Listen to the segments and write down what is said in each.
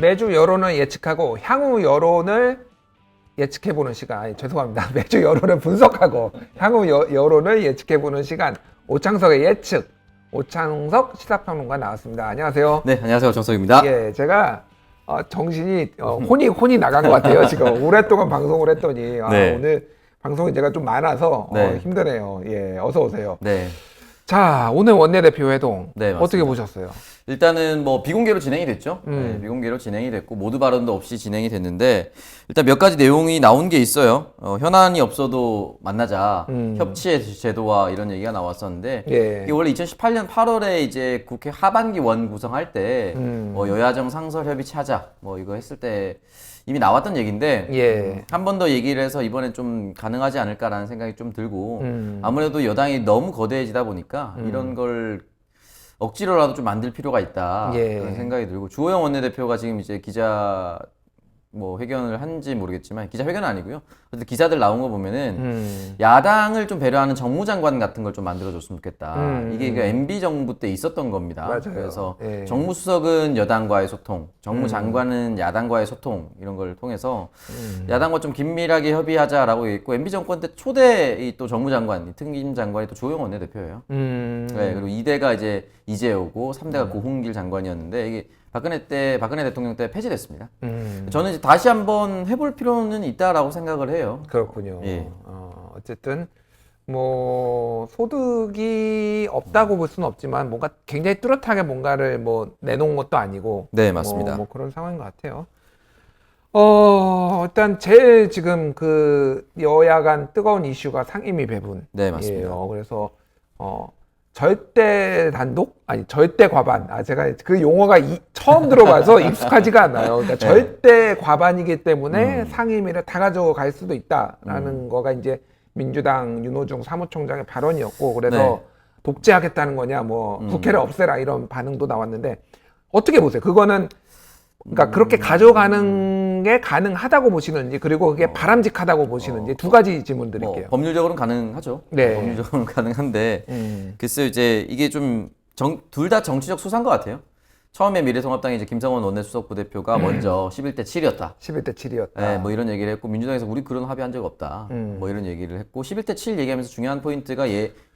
매주 여론을 예측하고 향후 여론을 예측해보는 시간. 아니, 죄송합니다. 매주 여론을 분석하고 향후 여론을 예측해보는 시간. 오창석의 예측. 오창석 시사평론가 나왔습니다. 안녕하세요. 네, 안녕하세요. 정석입니다. 예, 제가 정신이 혼이 나간 것 같아요. 지금 오랫동안 방송을 했더니 네. 오늘 방송이 제가 좀 많아서 네. 힘드네요. 예, 어서 오세요. 네. 자, 오늘 원내대표 회동 네, 맞습니다. 어떻게 보셨어요? 일단은 뭐 비공개로 진행이 됐죠. 네, 비공개로 진행이 됐고 모두 발언도 없이 진행이 됐는데 일단 몇 가지 내용이 나온 게 있어요. 현안이 없어도 만나자. 협치의 제도와 이런 얘기가 나왔었는데 예. 이게 원래 2018년 8월에 이제 국회 하반기 원 구성할 때 여야정 상설 협의체 하자 뭐 이거 했을 때 이미 나왔던 얘기인데 예. 한 번 더 얘기를 해서 이번엔 좀 가능하지 않을까라는 생각이 좀 들고 아무래도 여당이 너무 거대해지다 보니까 이런 걸 억지로라도 좀 만들 필요가 있다 예. 그런 생각이 들고 주호영 원내대표가 지금 이제 기자 뭐 회견을 한지 모르겠지만 기자 회견은 아니고요. 근데 기사들 나온 거 보면은 야당을 좀 배려하는 정무장관 같은 걸 좀 만들어줬으면 좋겠다. 이게 그 MB 정부 때 있었던 겁니다. 맞아요. 그래서 예. 정무수석은 여당과의 소통, 정무장관은 야당과의 소통 이런 걸 통해서 야당과 좀 긴밀하게 협의하자라고 했고 MB 정권 때 초대 또 정무장관, 특임 장관이 또 주호영 원내대표예요. 네, 그리고 2대가 이제 이재호고 3대가 고흥길 장관이었는데 이게 박근혜 대통령 때 폐지됐습니다. 저는 이제 다시 한번 해볼 필요는 있다라고 생각을 해요. 그렇군요. 예. 어쨌든 뭐 소득이 없다고 볼 수는 없지만 뭔가 굉장히 뚜렷하게 뭔가를 뭐 내놓은 것도 아니고 네, 맞습니다. 뭐 그런 상황인 것 같아요. 일단 제일 지금 그 여야 간 뜨거운 이슈가 상임위 배분. 네, 맞습니다. 그래서 절대 단독? 아니 절대 과반. 제가 그 용어가 처음 들어봐서 익숙하지가 않아요. 그러니까 절대 과반이기 때문에 상임위를 다 가져갈 수도 있다라는 거가 이제 민주당 윤호중 사무총장의 발언이었고 그래서 네. 독재하겠다는 거냐 뭐 국회를 없애라 이런 반응도 나왔는데 어떻게 보세요? 그거는 그러니까 그렇게 가져가는 게 가능하다고 보시는지 그리고 그게 바람직하다고 보시는지 두 가지 질문 드릴게요. 뭐 법률적으로는 가능하죠. 네. 법률적으로는 가능한데 글쎄요 이제 이게 좀 둘 다 정치적 수사인 것 같아요. 처음에 미래통합당의 이제 김성원 원내수석 부대표가 먼저 11대 7이었다. 11대 7이었다. 네, 뭐 이런 얘기를 했고 민주당에서 우리 그런 합의한 적 없다. 뭐 이런 얘기를 했고 11대 7 얘기하면서 중요한 포인트가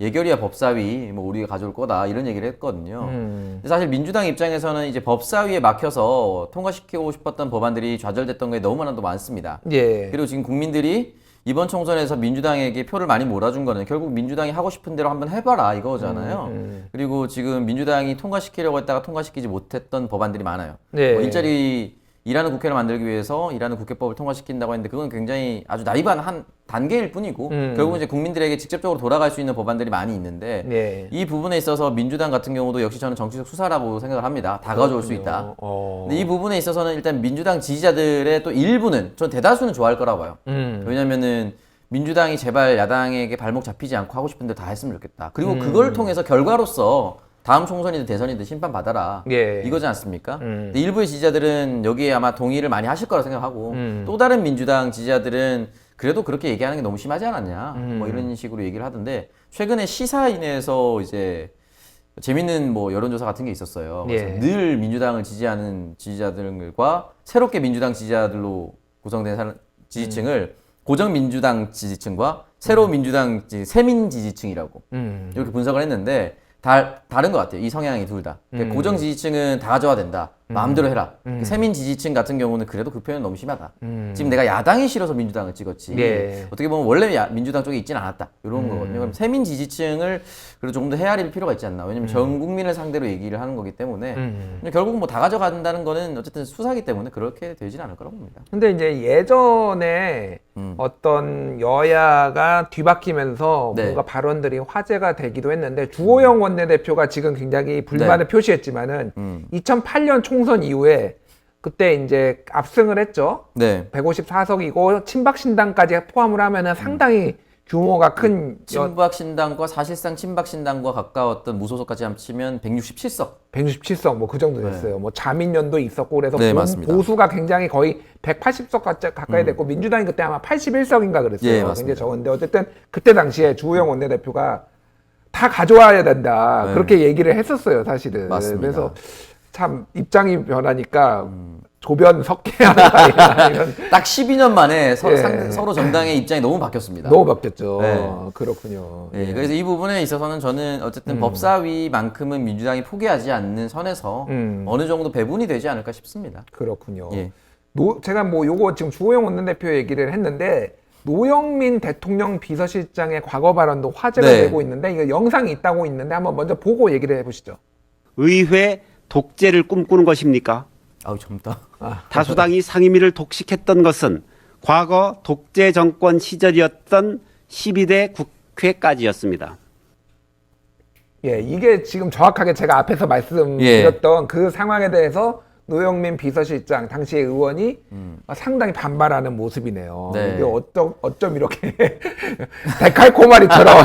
예결위와 법사위 뭐 우리가 가져올 거다 이런 얘기를 했거든요. 근데 사실 민주당 입장에서는 이제 법사위에 막혀서 통과시키고 싶었던 법안들이 좌절됐던 게 너무나도 많습니다. 예. 그리고 지금 국민들이 이번 총선에서 민주당에게 표를 많이 몰아준 거는 결국 민주당이 하고 싶은 대로 한번 해봐라 이거잖아요. 그리고 지금 민주당이 통과시키려고 했다가 통과시키지 못했던 법안들이 많아요. 네. 뭐 일자리 일하는 국회를 만들기 위해서 일하는 국회법을 통과시킨다고 했는데 그건 굉장히 아주 나이브한 한 단계일 뿐이고 결국은 이제 국민들에게 직접적으로 돌아갈 수 있는 법안들이 많이 있는데 네. 이 부분에 있어서 민주당 같은 경우도 역시 저는 정치적 수사라고 생각을 합니다. 다 가져올 수 있다. 근데 이 부분에 있어서는 일단 민주당 지지자들의 또 일부는 전 대다수는 좋아할 거라고 봐요. 왜냐면은 민주당이 제발 야당에게 발목 잡히지 않고 하고 싶은 대로 다 했으면 좋겠다. 그리고 그걸 통해서 결과로서 다음 총선이든 대선이든 심판 받아라. 예. 이거지 않습니까? 근데 일부의 지지자들은 여기에 아마 동의를 많이 하실 거라고 생각하고 또 다른 민주당 지지자들은 그래도 그렇게 얘기하는 게 너무 심하지 않았냐. 뭐 이런 식으로 얘기를 하던데 최근에 시사인에서 이제 재밌는 뭐 여론조사 같은 게 있었어요. 그래서 예. 늘 민주당을 지지하는 지지자들과 새롭게 민주당 지지자들로 구성된 지지층을 고정 민주당 지지층과 새로운 민주당 새민 지지층이라고 이렇게 분석을 했는데 다른 것 같아요. 이 성향이 둘 다. 고정 지지층은 다 가져와야 된다. 마음대로 해라. 세민 지지층 같은 경우는 그래도 그 표현 너무 심하다. 지금 내가 야당이 싫어서 민주당을 찍었지. 예. 어떻게 보면 원래 민주당 쪽에 있지는 않았다. 이런 거거든요. 그럼 세민 지지층을 그래도 조금 더 헤아릴 필요가 있지 않나. 왜냐면 전 국민을 상대로 얘기를 하는 거기 때문에 근데 결국은 뭐 다 가져간다는 거는 어쨌든 수사기 때문에 그렇게 되지는 않을 거라고 봅니다. 근데 이제 예전에 어떤 여야가 뒤바뀌면서 네. 뭔가 발언들이 화제가 되기도 했는데 주호영 원내대표가 지금 굉장히 불만을 표시했지만은 2008년 총선 이후에 그때 이제 압승을 했죠. 네. 154석이고 친박신당까지 포함을 하면은 상당히 규모가 큰 친박신당과 사실상 친박신당과 가까웠던 무소속까지 합치면 167석. 167석 뭐 그 정도 됐어요. 뭐 자민련도 있었고 그래서 네, 맞습니다. 보수가 굉장히 거의 180석 가까이 됐고 민주당이 그때 아마 81석인가 그랬어요. 예, 굉장히 맞습니다. 적었는데 어쨌든 그때 당시에 주호영 원내대표가 다 가져와야 된다. 네. 그렇게 얘기를 했었어요, 사실은. 맞습니다. 그래서 참 입장이 변하니까 조변 석회하는 이런 딱 12년 만에 예. 서로 정당의 입장이 너무 바뀌었습니다. 너무 바뀌었죠. 네. 그렇군요. 예, 그래서 이 부분에 있어서는 저는 어쨌든 법사위만큼은 민주당이 포기하지 않는 선에서 어느 정도 배분이 되지 않을까 싶습니다. 그렇군요. 예. 제가 뭐 요거 지금 주호영 원내대표 얘기를 했는데 노영민 대통령 비서실장의 과거 발언도 화제가 네. 되고 있는데 이거 영상이 있다고 있는데 한번 먼저 보고 얘기를 해보시죠. 의회 독재를 꿈꾸는 것입니까? 아우 젊다. 다수당이 상임위를 독식했던 것은 과거 독재 정권 시절이었던 12대 국회까지였습니다. 예, 이게 지금 정확하게 제가 앞에서 말씀드렸던 그 상황에 대해서 노영민 비서실장 당시의 의원이 상당히 반발하는 모습이네요. 네. 이게 어쩜 이렇게 데칼코마리처럼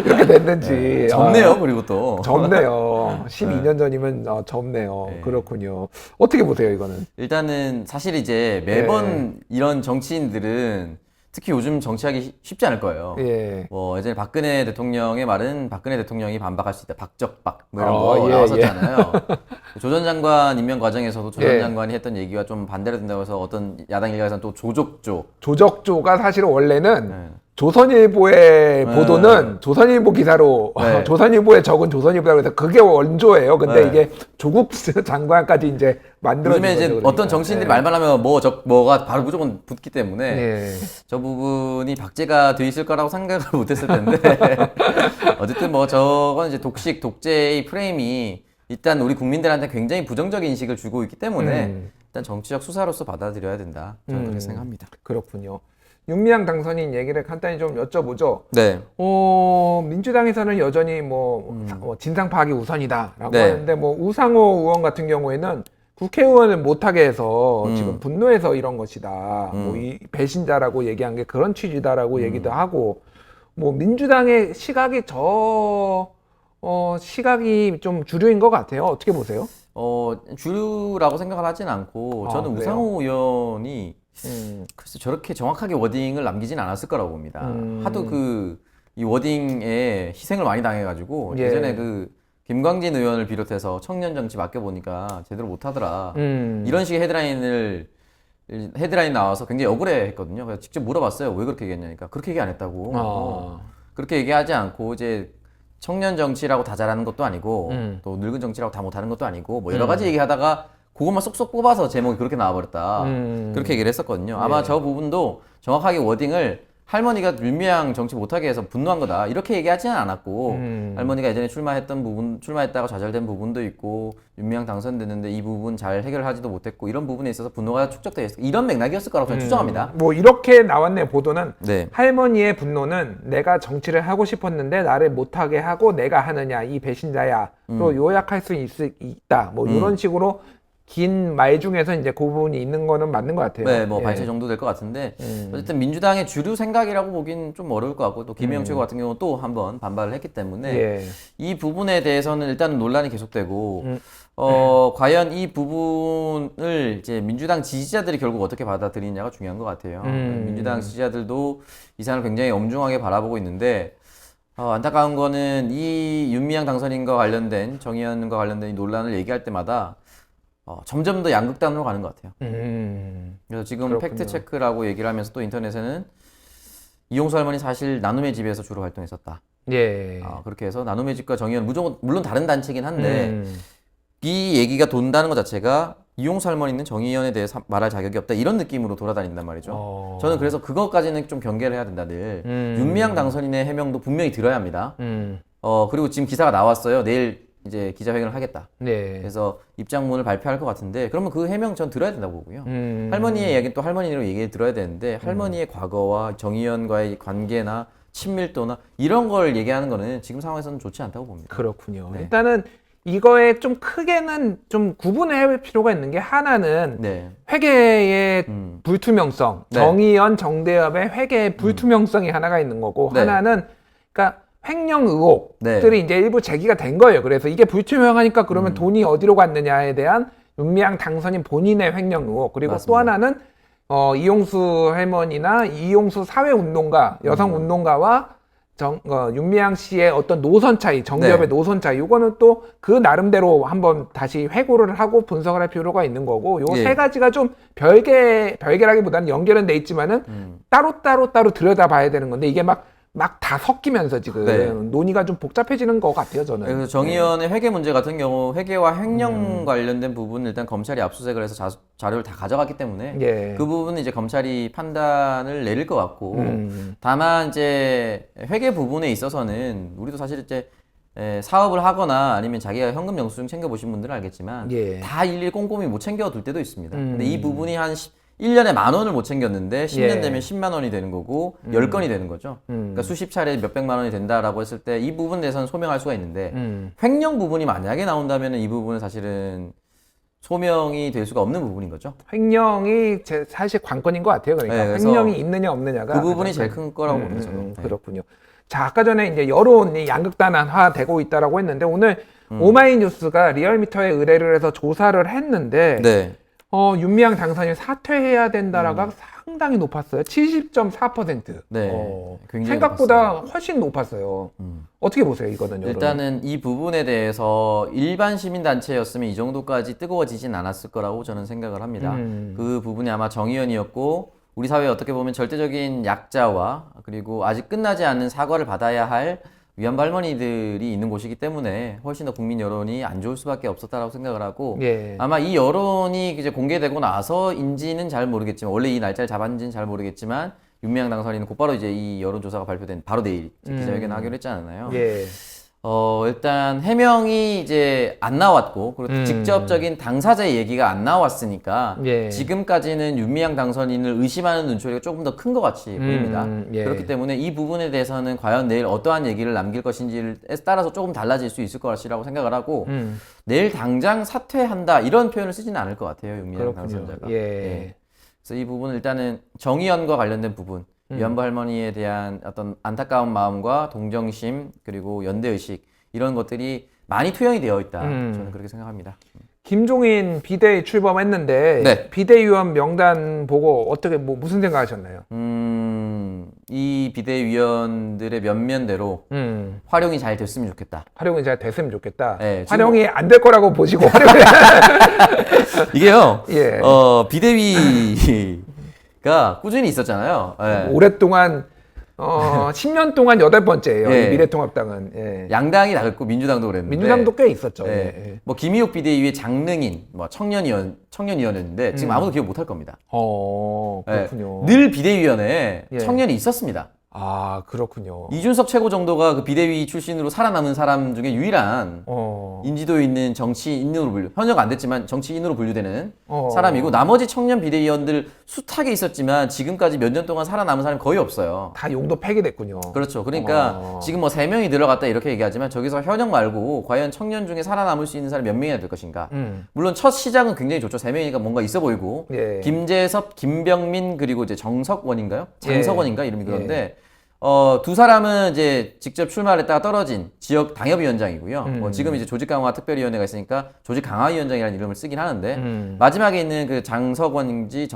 이렇게 됐는지. 젊네요. 그리고 또 젊네요. 12년 전이면 젊네요. 네. 그렇군요. 어떻게 보세요, 이거는? 일단은 사실 이제 매번 이런 정치인들은 특히 요즘 정치하기 쉽지 않을 거예요. 예. 뭐 예전에 박근혜 대통령의 말은 박근혜 대통령이 반박할 수 있다. 박적박 뭐 이런 어, 거 예, 나왔었잖아요. 조 전 장관 임명 과정에서도 조 전 예. 장관이 했던 얘기가 좀 반대로 된다고 해서 어떤 야당 일각에서는 또 조족조. 조적조가 사실은 원래는 네. 조선일보의 보도는 조선일보 기사로 네. 조선일보에 적은 조선일보라고 해서 그게 원조예요. 근데 네. 이게 조국 장관까지 이제 만들어진 요즘에 이제 거죠, 그러니까. 어떤 정치인들이 예. 말만 하면 뭐가 바로 무조건 붙기 때문에 예. 저 부분이 박제가 돼 있을 거라고 생각을 못했을 텐데 어쨌든 뭐 저건 이제 독재의 프레임이 일단 우리 국민들한테 굉장히 부정적인 인식을 주고 있기 때문에 일단 정치적 수사로서 받아들여야 된다. 저는 그렇게 생각합니다. 그렇군요. 윤미향 당선인 얘기를 간단히 좀 여쭤보죠. 네. 민주당에서는 여전히 진상 파악이 우선이다라고 네. 하는데 우상호 의원 같은 경우에는 국회의원을 못하게 해서 지금 분노해서 이런 것이다. 이 배신자라고 얘기한 게 그런 취지다라고 얘기도 하고 민주당의 시각이 시각이 좀 주류인 것 같아요. 어떻게 보세요? 주류라고 생각을 하진 않고 저는 그래요? 우상호 의원이 글쎄 저렇게 정확하게 워딩을 남기진 않았을 거라고 봅니다. 하도 이 워딩에 희생을 많이 당해가지고 예. 예전에 김광진 의원을 비롯해서 청년 정치 맡겨보니까 제대로 못하더라. 이런 식의 헤드라인 나와서 굉장히 억울해했거든요. 그래서 직접 물어봤어요. 왜 그렇게 얘기했냐니까 그렇게 얘기 안 했다고. 그렇게 얘기하지 않고 이제 청년 정치라고 다 잘하는 것도 아니고 또 늙은 정치라고 다 못하는 것도 아니고 뭐 여러 가지 얘기하다가 그것만 쏙쏙 뽑아서 제목이 그렇게 나와버렸다. 그렇게 얘기를 했었거든요. 아마 저 부분도 정확하게 워딩을 할머니가 윤미향 정치 못하게 해서 분노한 거다. 이렇게 얘기하지는 않았고 할머니가 예전에 출마했다가 좌절된 부분도 있고 윤미향 당선됐는데 이 부분 잘 해결하지도 못했고 이런 부분에 있어서 분노가 축적돼 있어. 이런 맥락이었을 거라고 저는 추정합니다. 이렇게 나왔네 보도는. 네. 할머니의 분노는 내가 정치를 하고 싶었는데 나를 못하게 하고 내가 하느냐 이 배신자야. 또 요약할 수 있다. 이런 식으로 긴 말 중에서 이제 그 부분이 있는 거는 맞는 것 같아요. 네, 예. 발췌 정도 될 것 같은데 어쨌든 민주당의 주류 생각이라고 보긴 좀 어려울 것 같고 또 김혜영 최고 같은 경우는 또 한 번 반발을 했기 때문에 예. 이 부분에 대해서는 일단은 논란이 계속되고 과연 이 부분을 이제 민주당 지지자들이 결국 어떻게 받아들이냐가 중요한 것 같아요. 민주당 지지자들도 이 사안을 굉장히 엄중하게 바라보고 있는데 안타까운 거는 이 윤미향 당선인과 관련된 정의연과 관련된 이 논란을 얘기할 때마다 점점 더 양극단으로 가는 것 같아요. 그래서 지금 그렇군요. 팩트 체크라고 얘기를 하면서 또 인터넷에는 이용수 할머니 사실 나눔의 집에서 주로 활동했었다. 예. 그렇게 해서 나눔의 집과 정의연 물론 다른 단체긴 한데 이 얘기가 돈다는 것 자체가 이용수 할머니는 정의연에 대해서 말할 자격이 없다 이런 느낌으로 돌아다닌단 말이죠. 저는 그래서 그것까지는 좀 경계를 해야 된다 늘. 윤미향 당선인의 해명도 분명히 들어야 합니다. 그리고 지금 기사가 나왔어요. 내일 이제 기자회견을 하겠다. 네. 그래서 입장문을 발표할 것 같은데 그러면 그 해명 전 들어야 된다고 보고요. 할머니의 이야기는 또 할머니로 얘기 들어야 되는데 할머니의 과거와 정의연과의 관계나 친밀도나 이런 걸 얘기하는 거는 지금 상황에서는 좋지 않다고 봅니다. 그렇군요. 네. 일단은 이거에 좀 크게는 좀 구분할 필요가 있는 게 하나는 네. 회계의 불투명성, 네. 정의연, 정대협의 회계의 불투명성이 하나가 있는 거고 네. 하나는 그러니까 횡령 의혹들이 네. 이제 일부 제기가 된 거예요. 그래서 이게 불투명하니까 그러면 돈이 어디로 갔느냐에 대한 윤미향 당선인 본인의 횡령 의혹 그리고 맞습니다. 또 하나는 이용수 할머니나 이용수 사회운동가, 여성운동가와 윤미향 씨의 어떤 노선 차이, 정기업의 네. 노선 차이, 요거는 또 그 나름대로 한번 다시 회고를 하고 분석을 할 필요가 있는 거고, 요 예. 세 가지가 좀 별개라기보다는 연결은 돼 있지만은 따로 들여다봐야 되는 건데, 이게 막 다 섞이면서 지금 네. 논의가 좀 복잡해지는 것 같아요, 저는. 그래서 정 의원의 회계 문제 같은 경우 회계와 횡령 관련된 부분은 일단 검찰이 압수수색을 해서 자료를 다 가져갔기 때문에 예. 그 부분은 이제 검찰이 판단을 내릴 것 같고 음. 다만 이제 회계 부분에 있어서는 우리도 사실 이제 사업을 하거나 아니면 자기가 현금 영수증 챙겨보신 분들은 알겠지만 예. 다 일일이 꼼꼼히 못 챙겨둘 때도 있습니다. 근데 이 부분이 한 1년에 10,000원을 못 챙겼는데 10년 예. 되면 10만 원이 되는 거고 10건이 되는 거죠. 그러니까 수십 차례 몇백만 원이 된다라고 했을 때 이 부분에 대해서는 소명할 수가 있는데 횡령 부분이 만약에 나온다면 이 부분은 사실은 소명이 될 수가 없는 부분인 거죠. 횡령이 사실 관건인 것 같아요. 그러니까 네, 그래서 횡령이 있느냐 없느냐가 그 부분이 가장 제일 큰 거라고 봅니다. 저는. 네. 그렇군요. 자, 아까 전에 이제 여론이 양극단화되고 있다라고 했는데, 오늘 오마이뉴스가 리얼미터에 의뢰를 해서 조사를 했는데 네. 윤미향 당선인 사퇴해야 된다라가 상당히 높았어요. 70.4%. 네. 굉장히 생각보다 훨씬 높았어요. 어떻게 보세요, 이거는? 여론은? 일단은 이 부분에 대해서 일반 시민단체였으면 이 정도까지 뜨거워지진 않았을 거라고 저는 생각을 합니다. 그 부분이 아마 정 의원이었고 우리 사회에 어떻게 보면 절대적인 약자와 그리고 아직 끝나지 않는 사과를 받아야 할 위안부 할머니들이 있는 곳이기 때문에 훨씬 더 국민 여론이 안 좋을 수밖에 없었다라고 생각을 하고 예. 아마 이 여론이 이제 공개되고 나서인지는 잘 모르겠지만 원래 이 날짜를 잡았는지는 잘 모르겠지만 윤미향 당선인은 곧바로 이제 이 여론조사가 발표된 바로 내일 기자회견을 하기로 했잖아요. 예. 일단 해명이 이제 안 나왔고 그리고 직접적인 당사자의 얘기가 안 나왔으니까 예. 지금까지는 윤미향 당선인을 의심하는 눈초리가 조금 더 큰 것 같이 보입니다. 예. 그렇기 때문에 이 부분에 대해서는 과연 내일 어떠한 얘기를 남길 것인지에 따라서 조금 달라질 수 있을 것이라고 생각을 하고 내일 당장 사퇴한다 이런 표현을 쓰지는 않을 것 같아요. 윤미향 그렇군요. 당선자가. 예. 그래서 이 부분은 일단은 정 의원과 관련된 부분 위안부 할머니에 대한 어떤 안타까운 마음과 동정심 그리고 연대의식 이런 것들이 많이 투영이 되어 있다. 저는 그렇게 생각합니다. 김종인 비대위 출범했는데 네. 비대위원 명단 보고 어떻게 무슨 생각하셨나요? 이 비대위원들의 면면대로 활용이 잘 됐으면 좋겠다. 활용이 잘 됐으면 좋겠다. 네, 지금 활용이 안 될 거라고 보시고 활용이 이게요. 예. 비대위가 꾸준히 있었잖아요. 예. 오랫동안 10년 동안 8번째예요. 예. 이 미래통합당은. 예. 양당이 다르고 민주당도 그랬는데. 민주당도 꽤 있었죠. 예. 예. 뭐 김희옥 비대위의 장능인, 뭐 청년위원회였는데 지금 아무도 기억 못할 겁니다. 그렇군요. 예. 늘 비대위원회에 예. 청년이 있었습니다. 아, 그렇군요. 이준석 최고 정도가 그 비대위 출신으로 살아남은 사람 중에 유일한 인지도 있는 정치인으로 현역 안 됐지만 정치인으로 분류되는 사람이고 나머지 청년 비대위원들 숱하게 있었지만 지금까지 몇 년 동안 살아남은 사람이 거의 없어요. 다 용도 폐기됐군요. 그렇죠. 그러니까 지금 뭐 3명이 들어갔다 이렇게 얘기하지만 저기서 현역 말고 과연 청년 중에 살아남을 수 있는 사람이 몇 명이나 될 것인가. 물론 첫 시작은 굉장히 좋죠. 3명이니까 뭔가 있어 보이고 예. 김재섭, 김병민 그리고 이제 정석원인가요? 장석원인가 이름이 그런데 두 사람은 이제 직접 출마를 했다가 떨어진 지역 당협위원장이고요. 뭐 지금 이제 조직강화 특별위원회가 있으니까 조직강화위원장이라는 이름을 쓰긴 하는데 마지막에 있는 그 장석원인지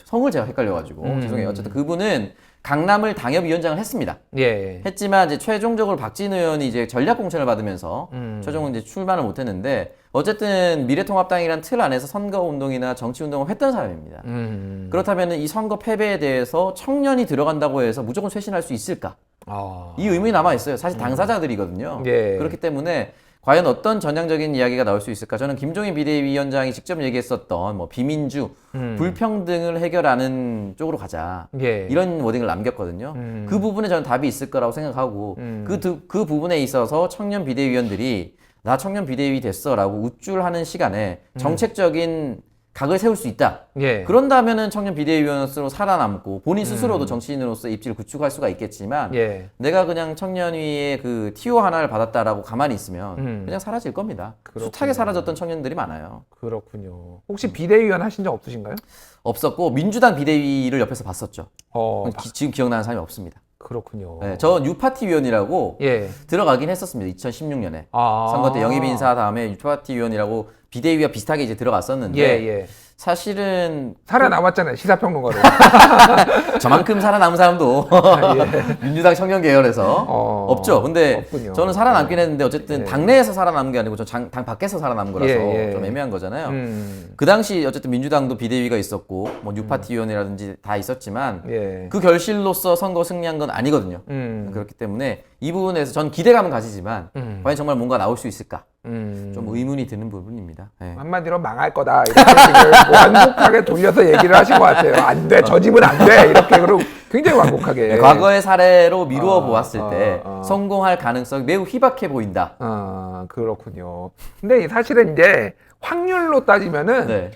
성을 제가 헷갈려가지고 죄송해요. 어쨌든 그분은 강남을 당협위원장을 했습니다. 예. 했지만 이제 최종적으로 박진 의원이 이제 전략 공천을 받으면서 최종은 이제 출마를 못했는데 어쨌든 미래통합당이란 틀 안에서 선거운동이나 정치운동을 했던 사람입니다. 그렇다면 이 선거 패배에 대해서 청년이 들어간다고 해서 무조건 쇄신할 수 있을까? 이 의문이 남아있어요. 사실 당사자들이거든요. 예. 그렇기 때문에 과연 어떤 전향적인 이야기가 나올 수 있을까? 저는 김종인 비대위원장이 직접 얘기했었던 뭐 비민주, 불평등을 해결하는 쪽으로 가자. 예. 이런 워딩을 남겼거든요. 그 부분에 저는 답이 있을 거라고 생각하고 그 부분에 있어서 청년 비대위원들이 나 청년 비대위 됐어라고 우쭐하는 시간에 정책적인 각을 세울 수 있다. 예. 그런다면은 청년 비대위원으로 살아남고 본인 스스로도 정치인으로서 입지를 구축할 수가 있겠지만 예. 내가 그냥 청년위의 그 티오 하나를 받았다라고 가만히 있으면 그냥 사라질 겁니다. 숱하게 사라졌던 청년들이 많아요. 그렇군요. 혹시 비대위원 하신 적 없으신가요? 없었고 민주당 비대위를 옆에서 봤었죠. 지금 기억나는 사람이 없습니다. 그렇군요. 네, 저 뉴파티 위원이라고 예. 들어가긴 했었습니다. 2016년에 선거 때 영입 인사 다음에 뉴파티 위원이라고 비대위와 비슷하게 이제 들어갔었는데 예, 예. 사실은 살아남았잖아요. 시사평론가로. 저만큼 살아남은 사람도 민주당 청년 계열에서 없죠. 근데 없군요. 저는 살아남긴 했는데 어쨌든 예. 당내에서 살아남은 게 아니고 당 밖에서 살아남은 거라서 예, 예. 좀 애매한 거잖아요. 그 당시 어쨌든 민주당도 비대위가 있었고 뭐 뉴파티 위원회라든지 다 있었지만 예. 그 결실로서 선거 승리한 건 아니거든요. 그렇기 때문에 이 부분에서 전 기대감은 가지지만 과연 정말 뭔가 나올 수 있을까? 좀 의문이 드는 부분입니다. 예. 한마디로 망할 거다 이렇게 지금 완곡하게 돌려서 얘기를 하신 것 같아요. 안 돼, 저 집은 안 돼 이렇게 그러고 굉장히 완곡하게. 네, 과거의 사례로 미루어 보았을 때 성공할 가능성이 매우 희박해 보인다. 그렇군요. 근데 사실은 이제 확률로 따지면은 네.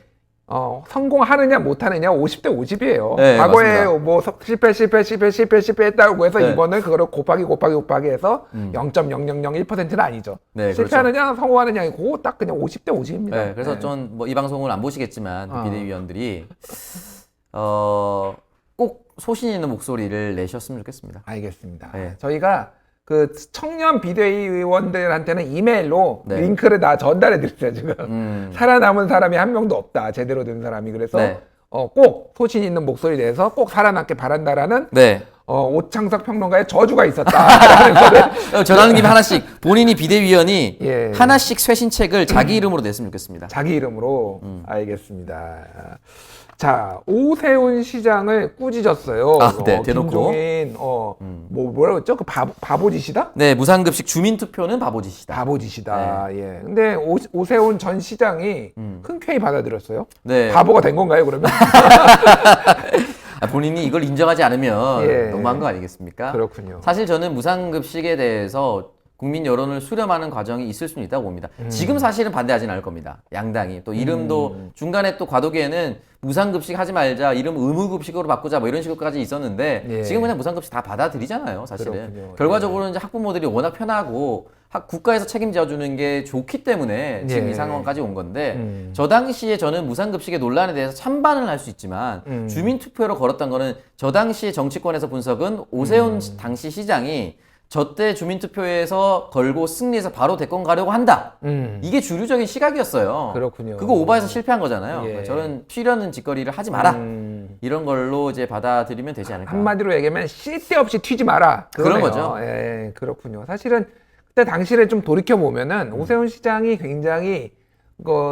성공하느냐 못하느냐 50대 50이에요. 네, 과거에 맞습니다. 뭐 실패 했다고 해서 네. 이번에 그거를 곱하기 해서 0.0001%는 아니죠. 네, 실패하느냐 성공하느냐 그거 딱 그냥 50대 50입니다. 네, 그래서 전 뭐 이 방송을 안 보시겠지만 그 비대위원들이 꼭 소신 있는 목소리를 내셨으면 좋겠습니다. 알겠습니다. 네. 저희가 그 청년 비대위 의원들한테는 이메일로 네. 링크를 다 전달해 드렸어요, 지금. 살아남은 사람이 한 명도 없다. 제대로 된 사람이. 그래서 네. 꼭 소신 있는 목소리 내서 꼭 살아남게 바란다라는 네. 오창석 평론가의 저주가 있었다라는 거를 전하는 김에 하나씩 본인이 비대위원이 예. 하나씩 쇄신책을 자기 이름으로 냈으면 좋겠습니다. 자기 이름으로 알겠습니다. 자, 오세훈 시장을 꾸짖었어요. 네, 대놓고. 김종인 뭐라고 했죠? 그 바보짓이다? 네, 무상급식 주민투표는 바보짓이다. 바보짓이다. 예. 근데 오세훈 전 시장이 흔쾌히 받아들였어요. 네. 바보가 된 건가요, 그러면? 본인이 이걸 인정하지 않으면 예. 너무한 거 아니겠습니까? 그렇군요. 사실 저는 무상급식에 대해서 국민 여론을 수렴하는 과정이 있을 수는 있다고 봅니다. 지금 사실은 반대하지는 않을 겁니다. 양당이. 또 이름도 중간에 또 과도기에는 무상급식 하지 말자, 이름 의무급식으로 바꾸자 뭐 이런 식으로까지 있었는데 예. 지금 그냥 무상급식 다 받아들이잖아요. 사실은. 그렇군요. 결과적으로는 이제 학부모들이 워낙 편하고 국가에서 책임져 주는 게 좋기 때문에 지금 예. 이 상황까지 온 건데 저 당시에 저는 무상급식의 논란에 대해서 찬반을 할 수 있지만 주민투표로 걸었던 거는 저 당시에 정치권에서 분석은 오세훈 당시 시장이 저 때 주민투표에서 걸고 승리해서 바로 대권 가려고 한다. 이게 주류적인 시각이었어요. 그렇군요. 그거 오바해서 실패한 거잖아요. 예. 저는 튀려는 짓거리를 하지 마라. 이런 걸로 이제 받아들이면 되지 않을까. 한마디로 얘기하면 쓸데없이 튀지 마라. 그런 그거네요. 거죠. 예, 그렇군요. 사실은 그때 당시를 좀 돌이켜 보면은 오세훈 시장이 굉장히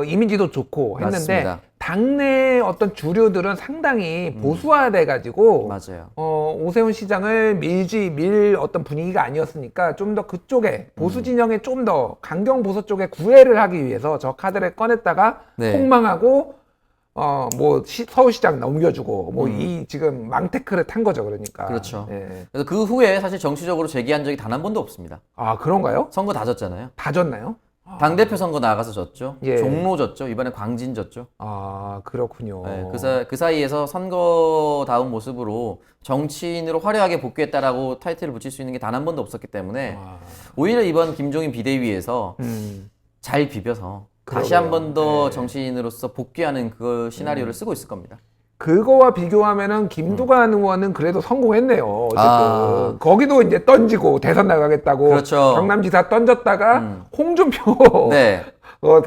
이미지도 좋고 했는데 맞습니다. 당내 어떤 주류들은 상당히 보수화돼 가지고 맞아요. 오세훈 시장을 밀 어떤 분위기가 아니었으니까 좀 더 그쪽에 보수 진영에 좀 더 강경 보수 쪽에 구애를 하기 위해서 저 카드를 꺼냈다가 네. 폭망하고 서울시장 넘겨주고 이 지금 망태크를 탄 거죠, 그러니까. 그렇죠. 예. 그래서 그 후에 사실 정치적으로 제기한 적이 단 한 번도 없습니다. 아, 그런가요? 선거 다 졌잖아요. 다 졌나요? 당대표 선거 나가서 졌죠. 예. 종로 졌죠. 이번에 광진 졌죠. 아, 그렇군요. 네, 그 사이에서 선거다운 모습으로 정치인으로 화려하게 복귀했다라고 타이틀을 붙일 수 있는 게 단 한 번도 없었기 때문에 오히려 이번 김종인 비대위에서 잘 비벼서 다시 한 번 더 정치인으로서 복귀하는 그 시나리오를 쓰고 있을 겁니다. 그거와 비교하면은 김두관 의원은 그래도 성공했네요. 어쨌든 아. 거기도 이제 던지고 대선 나가겠다고 그렇죠. 경남지사 던졌다가 홍준표 네.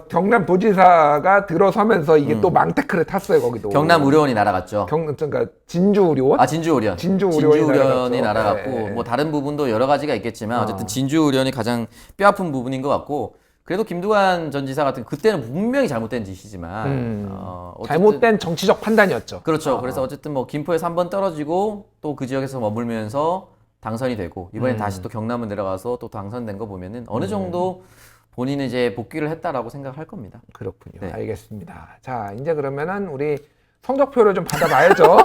경남도지사가 들어서면서 이게 또 망태크를 탔어요. 거기도 경남 의료원이 날아갔죠. 그러니까 진주의료원? 아, 진주의료원. 진주의료원이 날아갔고 네. 뭐 다른 부분도 여러 가지가 있겠지만 어쨌든 진주의료원이 가장 뼈아픈 부분인 것 같고 그래도 김두관 전 지사 같은 그때는 분명히 잘못된 짓이지만 어쨌든 잘못된 정치적 판단이었죠. 그렇죠. 그래서 어쨌든 뭐 김포에서 한 번 떨어지고 또 그 지역에서 머물면서 당선이 되고 이번에 다시 또 경남을 내려가서 또 당선된 거 보면은 어느 정도 본인은 이제 복귀를 했다라고 생각할 겁니다. 그렇군요. 네. 알겠습니다. 자, 이제 그러면은 우리 성적표를 좀 받아봐야죠.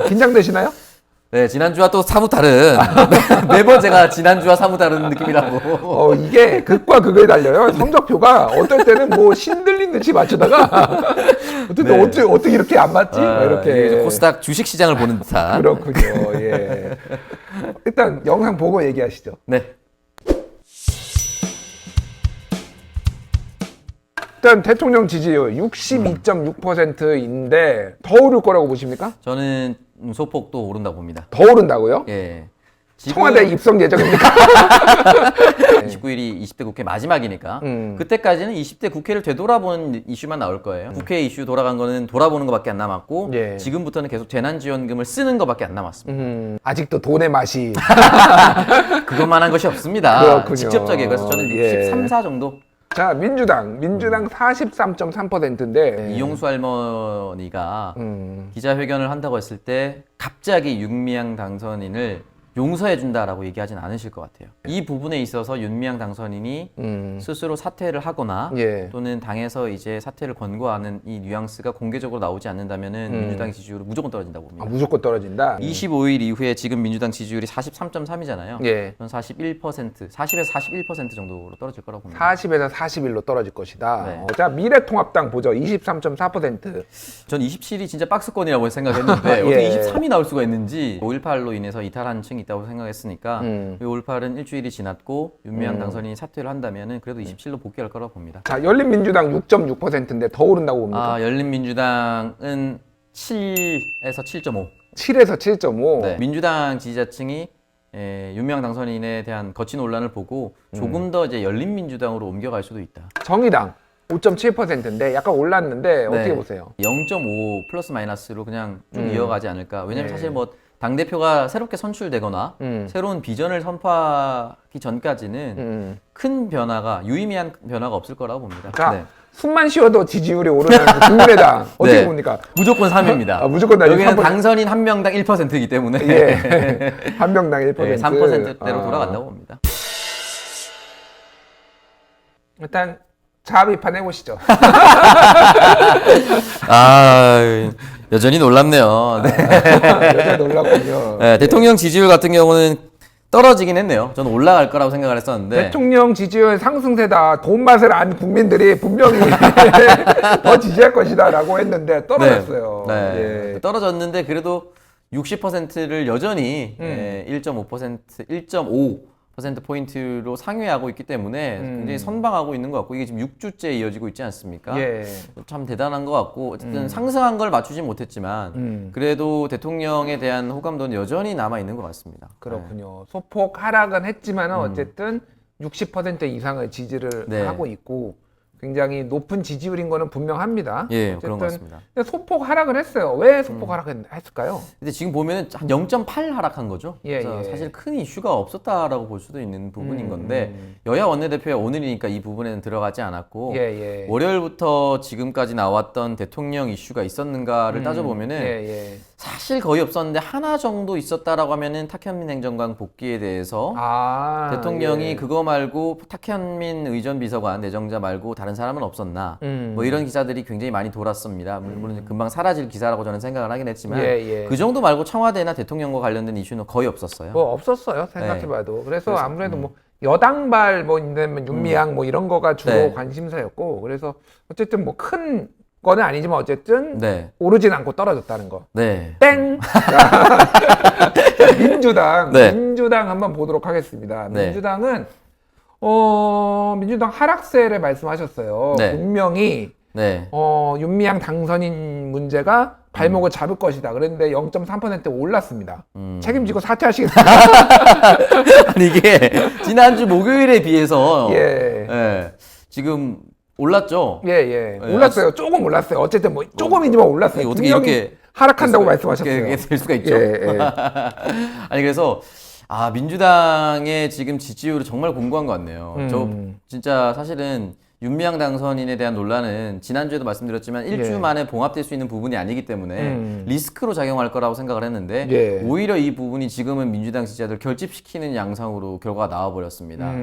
긴장되시나요? 네, 지난주와 또 사뭇 다른 매번 제가 지난주와 사뭇 다른 느낌이라고. 이게 극과 극을 달려요. 성적표가 어떨 때는 뭐 신들린 듯이 맞추다가 어떻게 네. 어떻게 이렇게 안 맞지? 막 이렇게 이게 코스닥 주식 시장을 보는 듯한. 그렇군요. 예. 일단 영상 보고 얘기하시죠. 네. 일단 대통령 지지율 62.6%인데 더 오를 거라고 보십니까? 저는 소폭 또 오른다고 봅니다. 더 오른다고요? 예. 청와대 입성 예정입니까? 29일이 20대 국회 마지막이니까 음. 그때까지는 20대 국회를 되돌아보는 이슈만 나올 거예요. 국회 이슈 돌아간 거는 돌아보는 것밖에 안 남았고 예. 지금부터는 계속 재난지원금을 쓰는 것밖에 안 남았습니다. 아직도 돈의 맛이. 그것만 한 것이 없습니다. 그렇군요. 직접적이에요. 그래서 저는 63, 예. 4 정도. 자, 민주당 43.3%인데 이용수 할머니가 음. 기자회견을 한다고 했을 때 갑자기 윤미향 당선인을 용서해준다라고 얘기하진 않으실 것 같아요. 이 부분에 있어서 윤미향 당선인이 스스로 사퇴를 하거나 예. 또는 당에서 이제 사퇴를 권고하는 이 뉘앙스가 공개적으로 나오지 않는다면은 민주당 지지율은 무조건 떨어진다고 봅니다. 무조건 떨어진다. 25일 이후에 지금 민주당 지지율이 43.3이잖아요. 예. 전 41%, 40에서 41% 정도로 떨어질 거라고 봅니다. 40에서 41로 떨어질 것이다. 네. 자, 미래통합당 보죠. 23.4%. 전 27이 진짜 박스권이라고 생각했는데 예. 어떻게 23이 나올 수가 있는지 5.18로 인해서 이탈한 층이 있다고 생각했으니까 음. 5.18은 일주일이 지났고 윤미향 당선인이 사퇴를 한다면은 그래도 27로 복귀할 거라고 봅니다. 자, 열린민주당 6.6%인데 더 오른다고 봅니다. 아, 열린민주당은 7에서 7.5. 7에서 7.5. 네. 민주당 지지자층이 윤미향 당선인에 대한 거친 논란을 보고 조금 더 이제 열린민주당으로 옮겨갈 수도 있다. 정의당 5.7%인데 약간 올랐는데 어떻게 네. 보세요? 0.5 플러스 마이너스로 그냥 쭉 이어가지 않을까. 왜냐면 사실 뭐 당대표가 새롭게 선출되거나 새로운 비전을 선포하기 전까지는 큰 변화가, 유의미한 변화가 없을 거라고 봅니다. 자, 네. 숨만 쉬어도 지지율이 오르는 국민의당 어떻게 네. 봅니까? 무조건 3입니다. 아, 무조건 나중에 여기는 3%. 당선인 한 명당 1%이기 때문에 예. 한 명당 1%. 네, 3%대로 돌아간다고 봅니다. 일단 자비판 해보시죠. 아, 여전히 놀랍네요. 네. 여자 놀랍군요. 네, 대통령 지지율 같은 경우는 떨어지긴 했네요. 저는 올라갈 거라고 생각을 했었는데 대통령 지지율 상승세다. 돈 맛을 안 국민들이 분명히 더 지지할 것이다라고 했는데 떨어졌어요. 네. 예. 떨어졌는데 그래도 60%를 여전히 1.5%, 1.5%포인트로 상회하고 있기 때문에 굉장히 선방하고 있는 것 같고 이게 지금 6주째 이어지고 있지 않습니까? 예. 참 대단한 것 같고 어쨌든 상승한 걸 맞추진 못했지만 그래도 대통령에 대한 호감도는 여전히 남아있는 것 같습니다. 그렇군요. 소폭 하락은 했지만 어쨌든 60% 이상의 지지를 네. 하고 있고 굉장히 높은 지지율인 거는 분명합니다. 예, 그런 것 같습니다. 근데 소폭 하락을 했어요. 왜 소폭 하락했을까요? 근데 지금 보면은 한 0.8 하락한 거죠. 예, 그래서 예. 사실 큰 이슈가 없었다라고 볼 수도 있는 부분인 건데 여야 원내대표의 오늘이니까 이 부분에는 들어가지 않았고 예, 예. 월요일부터 지금까지 나왔던 대통령 이슈가 있었는가를 따져보면은 예. 사실 거의 없었는데 하나 정도 있었다라고 하면은 탁현민 행정관 복귀에 대해서 대통령이 예. 그거 말고 탁현민 의전 비서관 내정자 말고 다른 사람은 없었나 뭐 이런 기사들이 굉장히 많이 돌았습니다. 물론 금방 사라질 기사라고 저는 생각을 하긴 했지만 예. 그 정도 말고 청와대나 대통령과 관련된 이슈는 거의 없었어요. 뭐 없었어요. 생각해봐도. 그래서 아무래도 뭐 여당발 뭐 윤미향 뭐 이런 거가 주로 네. 관심사였고 그래서 어쨌든 뭐 큰 거는 아니지만 어쨌든 네. 오르진 않고 떨어졌다는 거. 네. 땡! 민주당. 네. 민주당 한번 보도록 하겠습니다. 네. 민주당은, 민주당 하락세를 말씀하셨어요. 네. 분명히, 네. 윤미향 당선인 문제가 발목을 잡을 것이다. 그랬는데 0.3% 올랐습니다. 책임지고 사퇴하시겠습니다. 아니 이게 지난주 목요일에 비해서 예. 예, 지금 올랐죠. 예. 올랐어요. 조금 올랐어요. 어쨌든 뭐, 조금이지만 올랐어요. 어떻게 분명히 이렇게 하락한다고 될 말씀하셨어요. 이렇게 될 수가 있죠. 예. 아니 그래서 민주당의 지금 지지율이 정말 공고한 것 같네요. 저 진짜 사실은 윤미향 당선인에 대한 논란은 지난주에도 말씀드렸지만 일주 예. 만에 봉합될 수 있는 부분이 아니기 때문에 리스크로 작용할 거라고 생각을 했는데 예. 오히려 이 부분이 지금은 민주당 지지자들 결집시키는 양상으로 결과가 나와버렸습니다.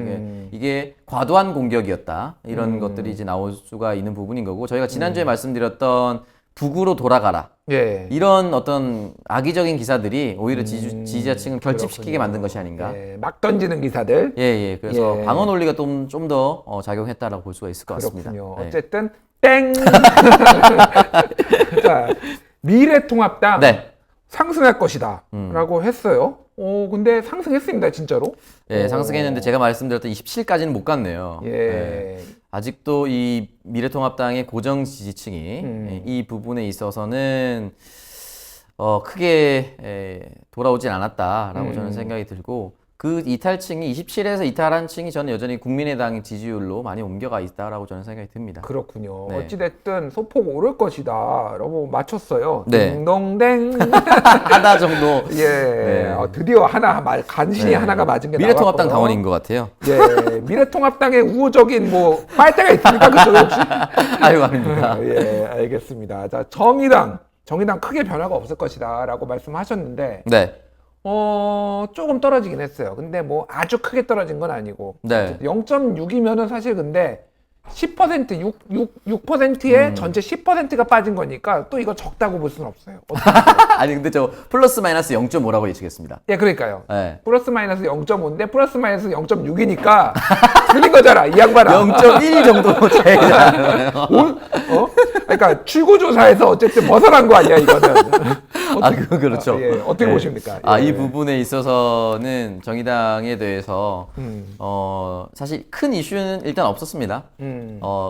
이게 과도한 공격이었다 이런 것들이 이제 나올 수가 있는 부분인 거고 저희가 지난주에 말씀드렸던 북으로 돌아가라 예. 이런 어떤 악의적인 기사들이 오히려 지지자층을 결집시키게 그렇군요. 만든 것이 아닌가. 예. 막 던지는 기사들. 예. 그래서 예. 방어 논리가 좀 더 작용했다라고 볼 수가 있을 것 같습니다. 그렇군요. 네. 어쨌든 땡. 자, 미래통합당 네. 상승할 것이다라고 했어요. 근데 상승했습니다, 진짜로. 예, 상승했는데 제가 말씀드렸던 27까지는 못 갔네요. 예. 예. 아직도 이 미래통합당의 고정 지지층이 이 부분에 있어서는 크게 돌아오진 않았다라고 저는 생각이 들고 그 이탈층이 27에서 이탈한 층이 저는 여전히 국민의당 지지율로 많이 옮겨가 있다라고 저는 생각이 듭니다. 그렇군요. 네. 어찌됐든 소폭 오를 것이다라고 맞췄어요. 네. 딩동댕. 하나 정도. 예, 네. 드디어 간신히 네. 하나가 맞은 게 미래통합당 나왔고요. 당원인 것 같아요. 예, 미래통합당의 우호적인 뭐 빨대가 있습니까? 그쪽에 혹시? 아유, 아닙니다. 예, 알겠습니다. 자, 정의당 크게 변화가 없을 것이다라고 말씀하셨는데, 네. 조금 떨어지긴 했어요. 근데 뭐 아주 크게 떨어진 건 아니고, 네. 0.6이면은 사실 근데 10% 6%에 전체 10%가 빠진 거니까 또 이거 적다고 볼 수는 없어요. 아니, 근데 저 플러스 마이너스 0.5라고 예측했습니다. 예, 그러니까요. 네. 플러스 마이너스 0.5인데 플러스 마이너스 0.6이니까 틀린 거잖아, 이 양반아. 0.1 정도 차이가. 그러니까 출구조사에서 어쨌든 벗어난 거 아니야, 이거는. 그건 그렇죠. 예, 어떻게 네. 보십니까? 예. 이 부분에 있어서는 정의당에 대해서 사실 큰 이슈는 일단 없었습니다.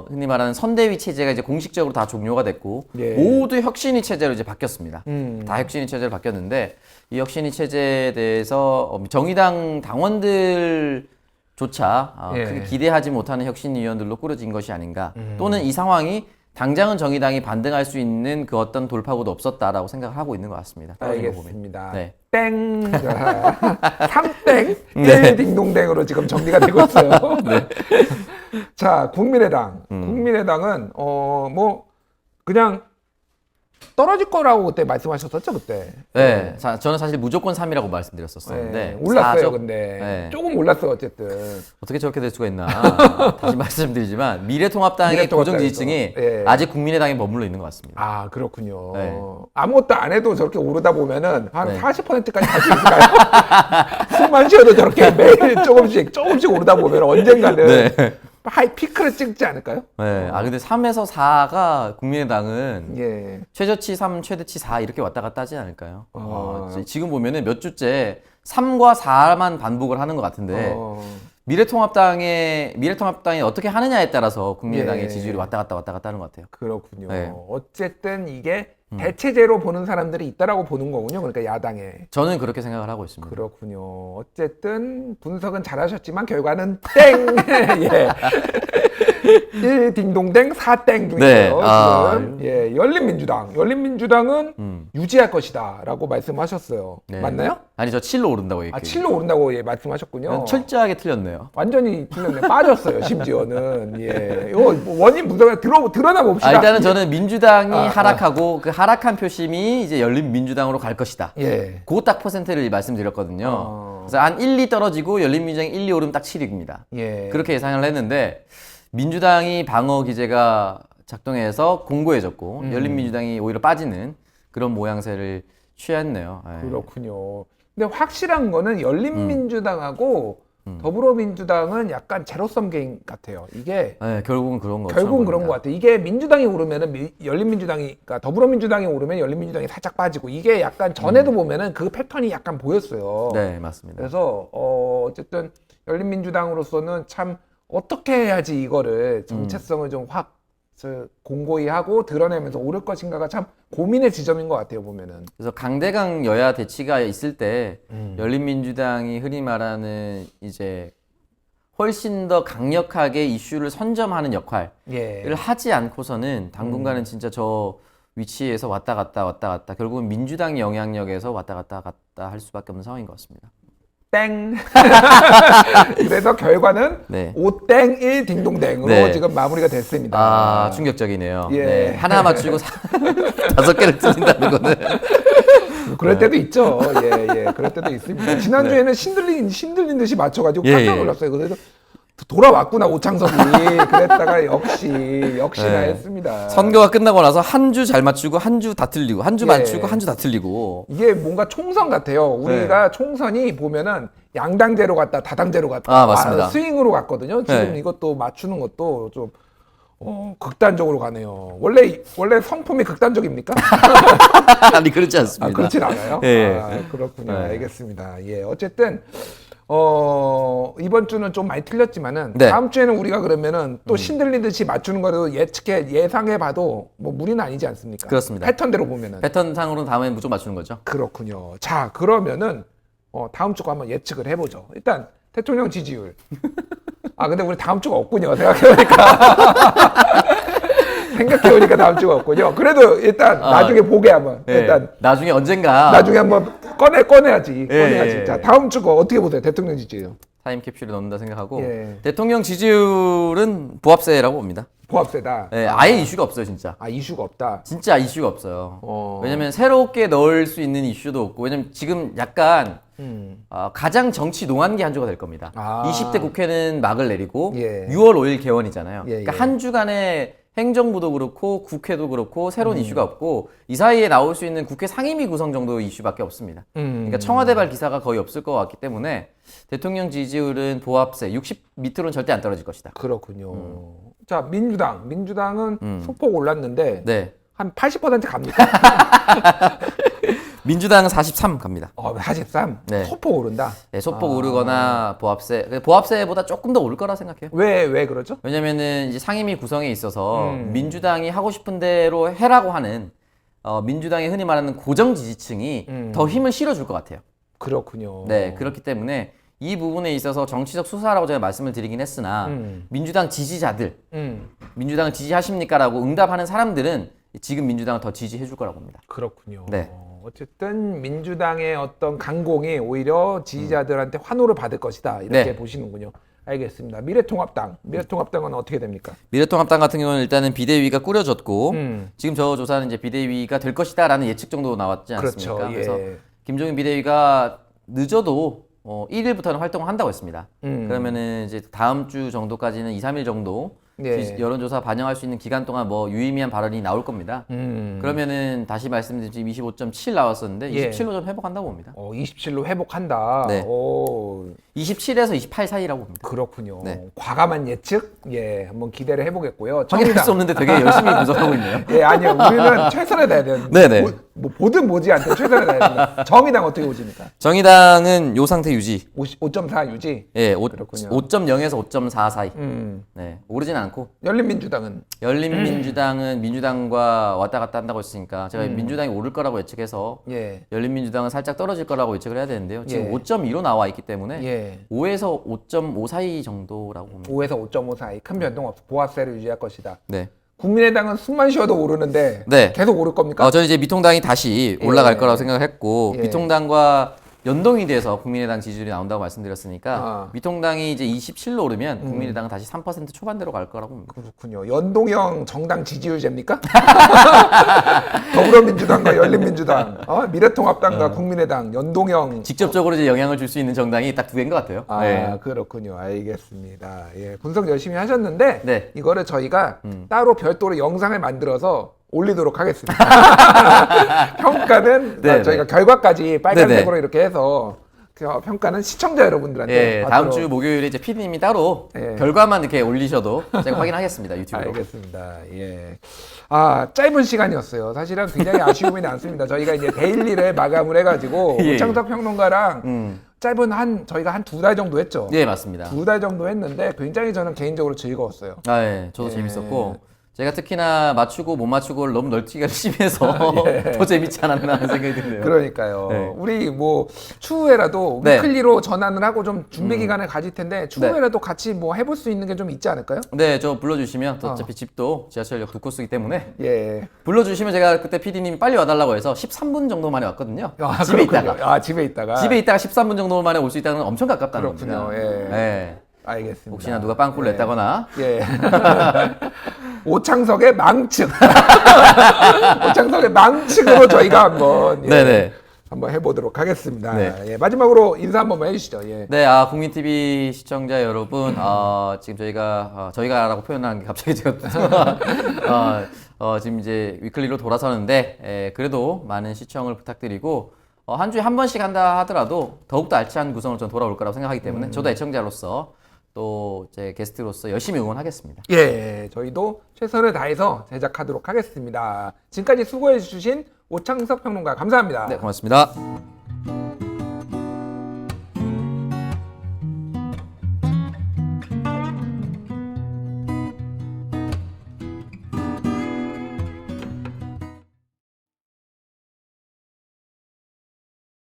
흔히 말하는 선대위 체제가 이제 공식적으로 다 종료가 됐고 예. 모두 혁신위 체제로 이제 바뀌었습니다. 음. 다 혁신위 체제로 바뀌었는데 이 혁신위 체제에 대해서 정의당 당원들조차 예. 크게 기대하지 못하는 혁신위원들로 꾸려진 것이 아닌가. 또는 이 상황이 당장은 정의당이 반등할 수 있는 그 어떤 돌파구도 없었다라고 생각을 하고 있는 것 같습니다. 떨어진 거 보면. 알겠습니다. 네. 땡. 3땡. 1딩동댕으로 지금 정리가 되고 있어요. 자, 국민의당. 국민의당은, 뭐, 그냥 떨어질 거라고 그때 말씀하셨었죠, 그때. 네, 저는 사실 무조건 3이라고 말씀드렸었는데 올랐어요, 사적- 근데. 네. 조금 올랐어요, 어쨌든. 어떻게 저렇게 될 수가 있나 다시 말씀드리지만 미래통합당의 미래통합당에서. 고정 지지층이 예. 아직 국민의당에 머물러 있는 것 같습니다. 아, 그렇군요. 네. 아무것도 안 해도 저렇게 오르다 보면은 한 네. 40%까지 갈 수 있을까요? 숨만 쉬어도 저렇게 매일 조금씩 오르다 보면 언젠가는 네. 하이 피크를 찍지 않을까요? 네. 근데 3에서 4가 국민의당은 예. 최저치 3, 최대치 4 이렇게 왔다 갔다 하지 않을까요? 아. 지금 보면은 몇 주째 3과 4만 반복을 하는 것 같은데 어, 미래통합당이 어떻게 하느냐에 따라서 국민의당의 예. 지지율이 왔다 갔다 하는 것 같아요. 그렇군요. 네. 어쨌든 이게 대체제로 보는 사람들이 있다라고 보는 거군요. 그러니까 야당에. 저는 그렇게 생각을 하고 있습니다. 그렇군요. 어쨌든 분석은 잘하셨지만 결과는 땡. 예. 1 딩동댕 4땡 중이에요. 네. 지금. 예, 열린민주당은 유지할 것이다라고 말씀하셨어요. 네. 맞나요? 아니 저 7로 오른다고 얘기해요. 7로 오른다고 예, 말씀하셨군요. 철저하게 틀렸네요. 완전히 틀렸네. 빠졌어요. 심지어는. 예. 이거 원인 분석을 드러나 봅시다. 일단은 저는 민주당이 아, 하락하고 그 하락한 표심이 이제 열린민주당으로 갈 것이다. 예. 그 딱 퍼센트를 말씀드렸거든요. 어. 그래서 한 1, 2 떨어지고 열린민주당이 1, 2 오르면 딱 7입니다. 예. 그렇게 예상을 했는데 민주당이 방어 기제가 작동해서 공고해졌고 열린민주당이 오히려 빠지는 그런 모양새를 취했네요. 예. 그렇군요. 근데 확실한 거는 열린민주당하고 더불어민주당은 약간 제로섬 게임 같아요. 이게 예, 결국은 그런 거죠. 결국은 그런 것 같아요. 이게 민주당이 오르면은 열린민주당이, 그러니까 더불어민주당이 오르면 열린민주당이 살짝 빠지고 이게 약간 전에도 보면은 그 패턴이 약간 보였어요. 네, 맞습니다. 그래서 어쨌든 열린민주당으로서는 참 어떻게 해야지 이거를 정체성을 좀 확 공고히 하고 드러내면서 오를 것인가가 참 고민의 지점인 것 같아요, 보면은. 그래서 강대강 여야 대치가 있을 때 열린민주당이 흔히 말하는 이제 훨씬 더 강력하게 이슈를 선점하는 역할을 예. 하지 않고서는 당분간은 진짜 저 위치에서 왔다 갔다 결국은 민주당 영향력에서 왔다 갔다 할 수밖에 없는 상황인 것 같습니다. 땡. 그래서 결과는 네. 5땡 1 딩동댕으로 네. 지금 마무리가 됐습니다. 충격적이네요. 예. 네. 하나 맞추고 5개를 틀린다는 거는 그럴 때도 있죠. 예. 그럴 때도 있습니다. 지난주에는 신들린 듯이 맞춰가지고 예, 깜짝 예. 놀랐어요. 그래서 돌아왔구나, 오창석이. 그랬다가 역시나 네. 했습니다. 선거가 끝나고 나서 한 주 잘 맞추고 한 주 다 틀리고 한 주 예. 맞추고 한 주 다 틀리고 이게 뭔가 총선 같아요. 우리가 총선이 보면은 양당제로 갔다 다당제로 갔다 맞습니다. 스윙으로 갔거든요. 지금 네. 이것도 맞추는 것도 좀 극단적으로 가네요. 원래 성품이 극단적입니까? 아니 그렇지 않습니다. 그렇진 않아요. 예. 그렇군요. 네. 알겠습니다. 예, 어쨌든 이번 주는 좀 많이 틀렸지만은 네. 다음 주에는 우리가 그러면은 또 신들리듯이 맞추는 거로 예상해봐도 뭐 무리는 아니지 않습니까? 그렇습니다. 패턴대로 보면은. 패턴상으로는 다음에 무조건 맞추는 거죠. 그렇군요. 자, 그러면은 다음 주거 한번 예측을 해보죠. 일단 대통령 지지율. 아, 근데 우리 다음 주가 없군요. 생각해보니까 다음 주가 없군요. 그래도 일단 나중에 보게 한번. 예. 일단 나중에 언젠가 나중에 한번 꺼내야지. 꺼내야지. 예. 자, 다음 주거 어떻게 보세요? 대통령 지지율. 타임캡슐에 넣는다 생각하고 예. 대통령 지지율은 보합세라고 봅니다. 보합세다. 예, 아예 이슈가 없어요, 진짜. 아, 이슈가 없다. 진짜 이슈가 없어요. 왜냐면 새롭게 넣을 수 있는 이슈도 없고, 왜냐면 지금 약간 가장 정치 농한기 한 주가 될 겁니다. 아. 20대 국회는 막을 내리고 예. 6월 5일 개원이잖아요. 예, 그러니까 예. 한 주간에 행정부도 그렇고 국회도 그렇고 새로운 이슈가 없고 이 사이에 나올 수 있는 국회 상임위 구성 정도 이슈밖에 없습니다. 그러니까 청와대발 기사가 거의 없을 것 같기 때문에 대통령 지지율은 보합세 60 밑으로는 절대 안 떨어질 것이다. 그렇군요. 자, 민주당은 소폭 올랐는데 네. 한 80% 갑니까? 민주당은 43 갑니다. 43. 네. 소폭 오른다. 네, 소폭 오르거나 보합세보다 조금 더 오를 거라 생각해요. 왜 그러죠? 왜냐면은 이제 상임위 구성에 있어서 민주당이 하고 싶은 대로 해라고 하는 민주당이 흔히 말하는 고정 지지층이 더 힘을 실어줄 것 같아요. 그렇군요. 네, 그렇기 때문에 이 부분에 있어서 정치적 수사라고 제가 말씀을 드리긴 했으나 민주당 지지자들, 민주당을 지지하십니까라고 응답하는 사람들은 지금 민주당을 더 지지해 줄 거라고 봅니다. 그렇군요. 네. 어쨌든 민주당의 어떤 강공이 오히려 지지자들한테 환호를 받을 것이다. 이렇게 네. 보시는군요. 알겠습니다. 미래통합당은 어떻게 됩니까? 미래통합당 같은 경우는 일단은 비대위가 꾸려졌고 지금 저 조사는 이제 비대위가 될 것이다라는 예측 정도 나왔지 않습니까? 그렇죠. 예. 그래서 김종인 비대위가 늦어도 1일부터는 활동을 한다고 했습니다. 그러면은 이제 다음 주 정도까지는 2, 3일 정도 예. 여론조사 반영할 수 있는 기간 동안 뭐 유의미한 발언이 나올 겁니다. 그러면은 다시 말씀드린 지금 25.7 나왔었는데 예. 27로 좀 회복한다고 봅니다. 27로 회복한다. 네. 오, 27에서 28 사이라고 봅니다. 그렇군요. 네. 과감한 예측? 예, 한번 기대를 해보겠고요. 확인할 수 없는데 되게 열심히 분석하고 있네요. 예, 아니요. 우리는 최선을 다해야 돼요. 네네. 뭐 보든 뭐지 않든 최선을 다해야 됩니다. 정의당 어떻게 보십니까? 정의당은 요 상태 유지. 5.4 유지? 예, 그렇군요. 5.0에서 5.4 사이. 네, 오르진 않고. 열린민주당은? 열린민주당은 민주당과 왔다 갔다 한다고 했으니까 제가 민주당이 오를 거라고 예측해서 예. 열린민주당은 살짝 떨어질 거라고 예측을 해야 되는데요. 지금 예. 5.2로 나와 있기 때문에 예. 5에서 5.5 사이 정도라고 봅니다. 5에서 5.5 사이 큰 변동 없어. 보합세를 유지할 것이다. 네. 국민의당은 숨만 쉬어도 오르는데 네. 계속 오를 겁니까? 저는 이제 미통당이 다시 올라갈 예. 거라고 생각을 했고 예. 미통당과 연동이 돼서 국민의당 지지율이 나온다고 말씀드렸으니까 아. 미통당이 이제 27로 오르면 국민의당은 다시 3% 초반대로 갈 거라고 봅니다. 그렇군요. 연동형 정당 지지율제입니까? 더불어민주당과 열린민주당, 미래통합당과 국민의당, 연동형. 직접적으로 이제 영향을 줄 수 있는 정당이 딱 두 개인 것 같아요. 아, 네. 그렇군요. 알겠습니다. 예, 분석 열심히 하셨는데, 네. 이거를 저희가 따로 별도로 영상을 만들어서 올리도록 하겠습니다. 평가는 네, 저희가 네. 결과까지 빨간색으로 네, 이렇게 해서 평가는 시청자 여러분들한테 예, 다음 받도록- 주 목요일에 이제 PD님이 따로 예. 결과만 이렇게 올리셔도 제가 확인하겠습니다. 유튜브로. 알겠습니다. 예. 짧은 시간이었어요. 사실은 굉장히 아쉬움이 남습니다. 저희가 이제 데일리를 마감을 해가지고 예. 오창석 평론가랑 짧은 저희가 한 2달 정도 했죠. 예, 맞습니다. 2달 정도 했는데 굉장히 저는 개인적으로 즐거웠어요. 아, 예, 저도 재밌었고 제가 특히나 맞추고 못 맞추고를 너무 널뛰기가 심해서 더 재밌지 않았나 하는 생각이 드네요. 그러니까요. 네. 우리 뭐 추후에라도 네. 위클리로 전환을 하고 좀 준비 기간을 가질 텐데 추후에라도 같이 뭐 해볼 수 있는 게 좀 있지 않을까요? 네, 저 불러주시면 또 어차피 집도 지하철역 두 코스이기 때문에 예. 불러주시면 제가 그때 PD님이 빨리 와달라고 해서 13분 정도 만에 왔거든요. 집에 그렇군요. 있다가. 집에 있다가. 집에 있다가 13분 정도 만에 올 수 있다는 건 엄청 가깝다는 그렇군요. 겁니다. 예. 예. 알겠습니다. 혹시나 누가 빵꾸를 냈다거나 예. 오창석의 망측. 오창석의 망측으로 저희가 한번 네네. 한번 해보도록 하겠습니다. 네. 예, 마지막으로 인사 한번 해주시죠. 예. 네, 국민TV 시청자 여러분, 지금 저희가라고 표현하는 게 갑자기 제가, 지금 이제 위클리로 돌아서는데, 그래도 많은 시청을 부탁드리고, 한 주에 한 번씩 한다 하더라도 더욱더 알찬 구성으로 전 돌아올 거라고 생각하기 때문에, 저도 애청자로서 또 제 게스트로서 열심히 응원하겠습니다. 예, 저희도 최선을 다해서 제작하도록 하겠습니다. 지금까지 수고해주신 오창석 평론가 감사합니다. 네, 고맙습니다.